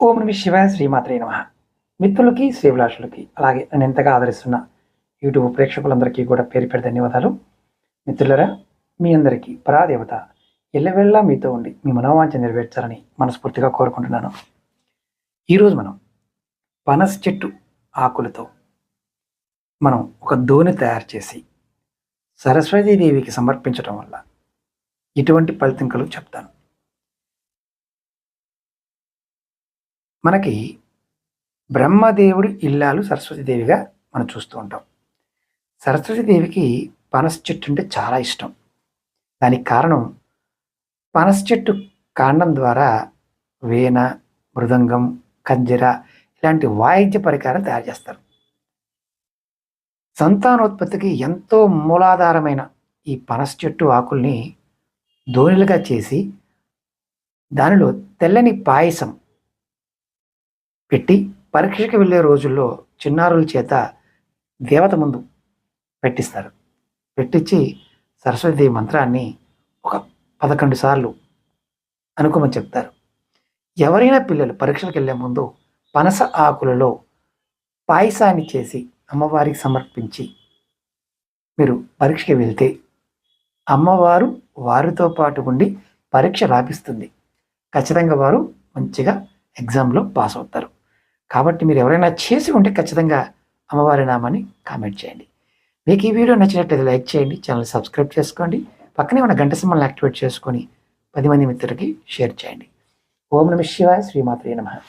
ఓం నమః శివాయ శ్రీమాత్రే నమః. మిత్రులకి, శ్రీభిలాషులకి, అలాగే నన్ను ఎంతగా ఆదరిస్తున్న యూట్యూబ్ ప్రేక్షకులందరికీ కూడా పేరు పేరు ధన్యవాదాలు. మిత్రులరా, మీ అందరికీ పరాదేవత ఎల్లవెళ్ళా మీతో ఉండి మీ మనోవాంఛ నెరవేర్చాలని మనస్ఫూర్తిగా కోరుకుంటున్నాను. ఈరోజు మనం పనస చెట్టు ఆకులతో మనం ఒక దోణి తయారు చేసి సరస్వతీదేవికి సమర్పించడం వల్ల ఇటువంటి ఫలితం కలుగు చెప్తాను. మనకి బ్రహ్మదేవుడి ఇల్లాలు సరస్వతీదేవిగా మనం చూస్తూ ఉంటాం. సరస్వతీదేవికి పనస చెట్టు అంటే చాలా ఇష్టం. దానికి కారణం పనస చెట్టు కాండం ద్వారా వీణ, మృదంగం, కంజర ఇలాంటి వాయిద్య పరికరాలు తయారు చేస్తారు. సంతానోత్పత్తికి ఎంతో మూలాధారమైన ఈ పనస చెట్టు ఆకుల్ని దోణిలుగా చేసి దానిలో తెల్లని పాయసం పెట్టి పరీక్షకి వెళ్ళే రోజుల్లో చిన్నారుల చేత దేవత ముందు పెట్టిస్తారు. పెట్టించి సరస్వతీదేవి మంత్రాన్ని ఒక 11 సార్లు అనుకోమని చెప్తారు. ఎవరైనా పిల్లలు పరీక్షలకు వెళ్ళే ముందు పనస ఆకులలో పాయసాన్ని చేసి అమ్మవారికి సమర్పించి మీరు పరీక్షకి వెళ్తే అమ్మవారు వారితో పాటు ఉండి పరీక్ష రాపిస్తుంది. ఖచ్చితంగా వారు మంచిగా ఎగ్జామ్లో పాస్ అవుతారు. కాబట్టి మీరు ఎవరైనా చేసి ఉంటే ఖచ్చితంగా అమ్మవారి నామాన్ని కామెంట్ చేయండి. మీకు ఈ వీడియో నచ్చినట్లయితే లైక్ చేయండి, ఛానల్ సబ్స్క్రైబ్ చేసుకోండి, పక్కనే ఉన్న గంట సింబల్ని యాక్టివేట్ చేసుకొని 10 మంది మిత్రులకి షేర్ చేయండి. ఓం నమః శివాయ శ్రీమాత్రే నమః.